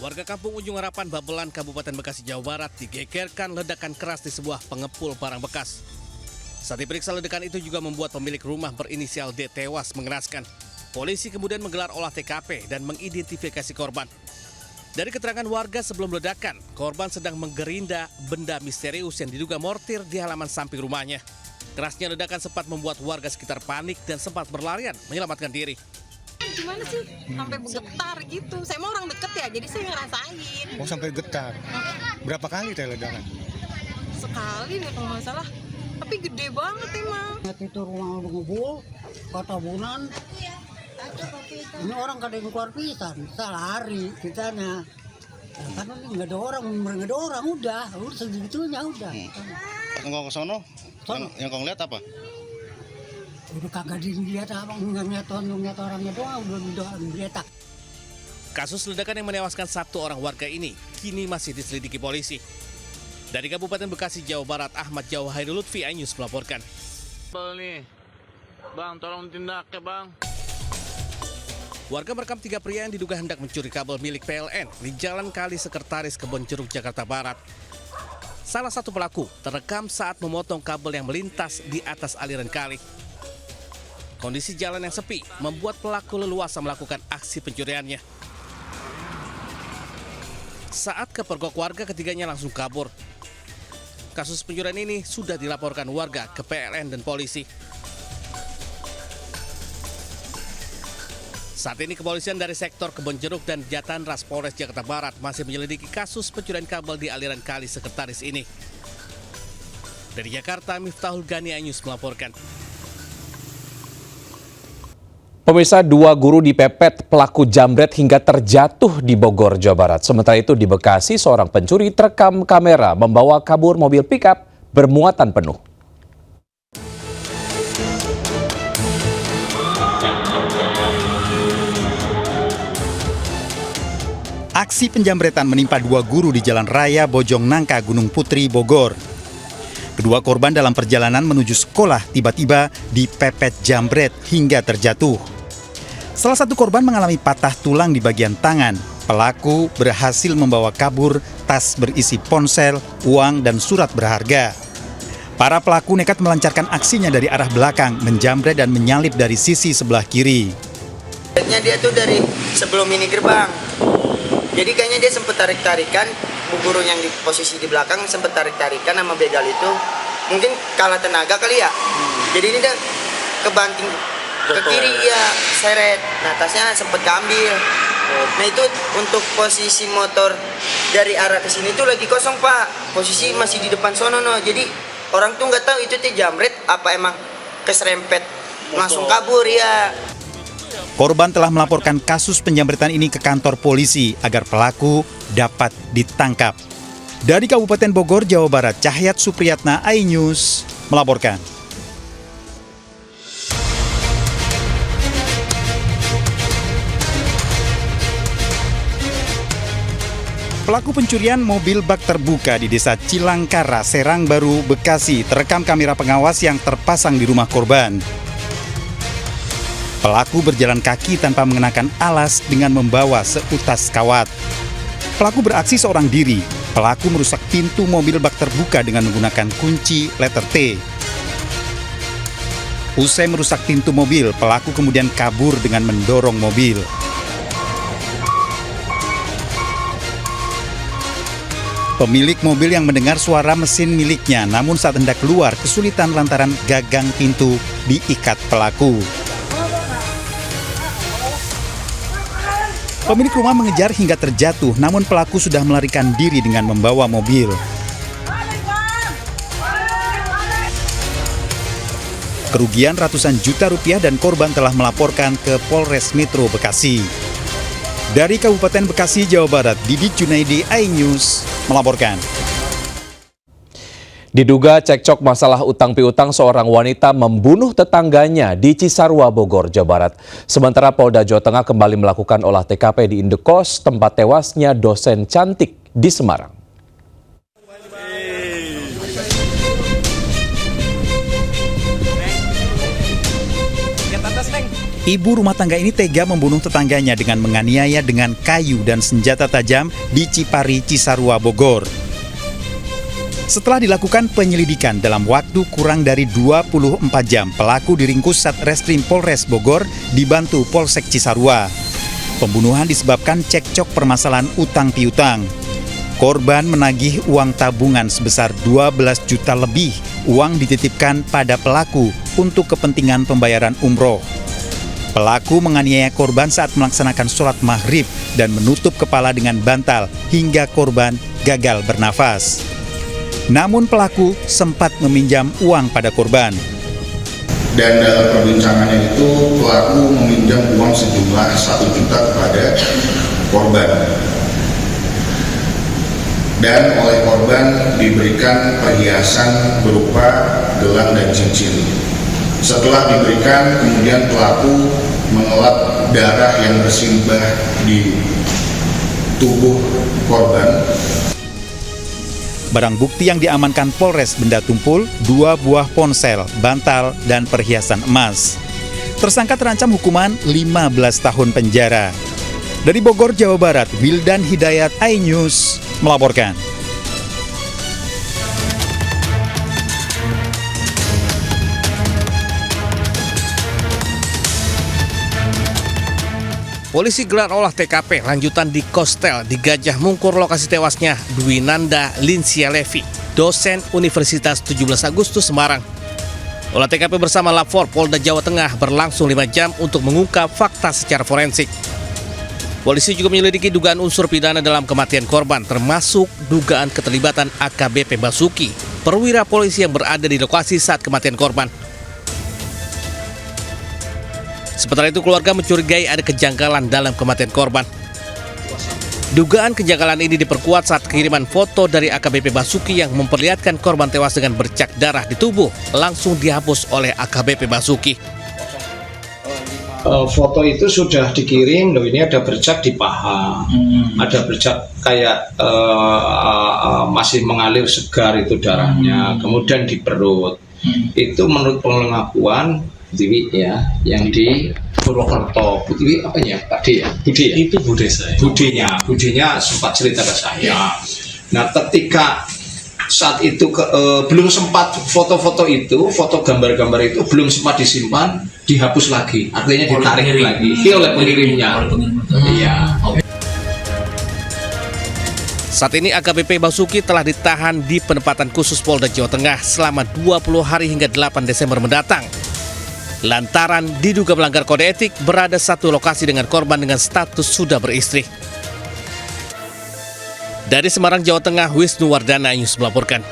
Warga kampung Ujung Harapan, Babelan, Kabupaten Bekasi, Jawa Barat digegerkan ledakan keras di sebuah pengepul barang bekas. Saat diperiksa, ledakan itu juga membuat pemilik rumah berinisial D tewas mengenaskan. Polisi kemudian menggelar olah TKP dan mengidentifikasi korban. Dari keterangan warga sebelum ledakan, korban sedang menggerinda benda misterius yang diduga mortir di halaman samping rumahnya. Kerasnya ledakan sempat membuat warga sekitar panik dan sempat berlarian menyelamatkan diri. Gimana sih? Sampai bergetar gitu. Saya mau orang deket ya, jadi saya ngerasain. Oh, sampai getar. Berapa kali teh ledakan? Sekali nih kalau nggak salah. Tapi gede banget emang. Itu rumah udah ngebul, katabunan. Ini orang kadang keluar pisan, bisa lari kitanya. Karena ini nggak ada orang, udah segitunya udah. Engkau ke sono? Yang kau lihat apa? Udah kagak dilihat apa, ngeliat orangnya doang, udah dilihat. Kasus ledakan yang menewaskan satu orang warga ini kini masih diselidiki polisi. Dari Kabupaten Bekasi, Jawa Barat, Ahmad Jauhari Lutfi, iNews melaporkan. Nih, Bang, tolong tindak ya, Bang. Warga merekam 3 pria yang diduga hendak mencuri kabel milik PLN di Jalan Kali Sekretaris Kebonjeruk, Jakarta Barat. Salah satu pelaku terekam saat memotong kabel yang melintas di atas aliran kali. Kondisi jalan yang sepi membuat pelaku leluasa melakukan aksi pencuriannya. Saat kepergok warga, ketiganya langsung kabur. Kasus pencurian ini sudah dilaporkan warga ke PLN dan polisi. Saat ini kepolisian dari sektor Kebonjeruk dan Jatanras Polres Jakarta Barat masih menyelidiki kasus pencurian kabel di aliran Kali Sekretaris ini. Dari Jakarta, Miftahul Gani, iNews melaporkan. Pemirsa, 2 guru dipepet pelaku jambret hingga terjatuh di Bogor, Jawa Barat. Sementara itu di Bekasi, seorang pencuri terekam kamera membawa kabur mobil pickup bermuatan penuh. Aksi penjambretan menimpa 2 guru di Jalan Raya Bojong Nangka, Gunung Putri, Bogor. Kedua korban dalam perjalanan menuju sekolah tiba-tiba dipepet jambret hingga terjatuh. Salah satu korban mengalami patah tulang di bagian tangan. Pelaku berhasil membawa kabur tas berisi ponsel, uang, dan surat berharga. Para pelaku nekat melancarkan aksinya dari arah belakang, menjambret dan menyalip dari sisi sebelah kiri. Dia tuh dari sebelum ini gerbang. Jadi kayaknya dia sempat tarik-tarikan, bu guru yang di posisi di belakang sempat tarik-tarikan sama begal itu. Mungkin kalah tenaga kali ya. Jadi ini dia kebanting ke kiri ya, seret. Nah, tasnya sempat keambil. Nah, itu untuk posisi motor dari arah ke sini tuh lagi kosong, Pak. Posisi masih di depan sono, no. Jadi orang tuh nggak tahu itu teh jambret apa emang keserempet langsung kabur ya. Korban telah melaporkan kasus penjambretan ini ke kantor polisi agar pelaku dapat ditangkap. Dari Kabupaten Bogor, Jawa Barat, Cahyat Supriyatna, iNews melaporkan. Pelaku pencurian mobil bak terbuka di Desa Cilangkara, Serang Baru, Bekasi terekam kamera pengawas yang terpasang di rumah korban. Pelaku berjalan kaki tanpa mengenakan alas dengan membawa seutas kawat. Pelaku beraksi seorang diri. Pelaku merusak pintu mobil bak terbuka dengan menggunakan kunci letter T. Usai merusak pintu mobil, pelaku kemudian kabur dengan mendorong mobil. Pemilik mobil yang mendengar suara mesin miliknya, namun saat hendak keluar kesulitan lantaran gagang pintu diikat pelaku. Pemilik rumah mengejar hingga terjatuh, namun pelaku sudah melarikan diri dengan membawa mobil. Kerugian ratusan juta rupiah dan korban telah melaporkan ke Polres Metro Bekasi. Dari Kabupaten Bekasi, Jawa Barat, Didi Junaidi, iNews melaporkan. Diduga cekcok masalah utang piutang, seorang wanita membunuh tetangganya di Cisarua, Bogor, Jawa Barat. Sementara Polda Jawa Tengah kembali melakukan olah TKP di indekos tempat tewasnya dosen cantik di Semarang. Ibu rumah tangga ini tega membunuh tetangganya dengan menganiaya dengan kayu dan senjata tajam di Cipari, Cisarua, Bogor. Setelah dilakukan penyelidikan dalam waktu kurang dari 24 jam, pelaku diringkus Satreskrim Polres Bogor dibantu Polsek Cisarua. Pembunuhan disebabkan cekcok permasalahan utang piutang. Korban menagih uang tabungan sebesar 12 juta lebih. Uang dititipkan pada pelaku untuk kepentingan pembayaran umroh. Pelaku menganiaya korban saat melaksanakan sholat maghrib dan menutup kepala dengan bantal hingga korban gagal bernafas. Namun pelaku sempat meminjam uang pada korban. Dan dalam perbincangannya itu pelaku meminjam uang sejumlah 1 juta kepada korban. Dan oleh korban diberikan perhiasan berupa gelang dan cincin. Setelah diberikan, kemudian pelaku mengelap darah yang bersimbah di tubuh korban. Barang bukti yang diamankan Polres Benda Tumpul, 2 buah ponsel, bantal, dan perhiasan emas. Tersangka terancam hukuman 15 tahun penjara. Dari Bogor, Jawa Barat, Wildan Hidayat, iNews melaporkan. Polisi gelar olah TKP lanjutan di Kostel di Gajah Mungkur lokasi tewasnya Dwinanda Linsia Levi, dosen Universitas 17 Agustus Semarang. Olah TKP bersama Lapor Polda Jawa Tengah berlangsung 5 jam untuk mengungkap fakta secara forensik. Polisi juga menyelidiki dugaan unsur pidana dalam kematian korban, termasuk dugaan keterlibatan AKBP Basuki, perwira polisi yang berada di lokasi saat kematian korban. Sementara itu keluarga mencurigai ada kejanggalan dalam kematian korban. Dugaan kejanggalan ini diperkuat saat kiriman foto dari AKBP Basuki yang memperlihatkan korban tewas dengan bercak darah di tubuh langsung dihapus oleh AKBP Basuki. Foto itu sudah dikirim, loh ini ada bercak di paha, ada bercak kayak masih mengalir segar itu darahnya, kemudian di perut. Itu menurut pengakuan Butiwi ya, yang di Purwokerto. Butiwi apanya tadi ya? Budi ya? Itu Budi saya. Budinya sempat cerita ke saya. Nah ketika saat itu belum sempat foto-foto itu, foto gambar-gambar itu belum sempat disimpan, dihapus lagi, artinya ditarik lagi oleh pengirimnya. Iya. Saat ini AKBP Basuki telah ditahan di penempatan khusus Polda Jawa Tengah selama 20 hari hingga 8 Desember mendatang. Lantaran diduga melanggar kode etik berada satu lokasi dengan korban dengan status sudah beristri. Dari Semarang, Jawa Tengah, Wisnu Wardana, News melaporkan.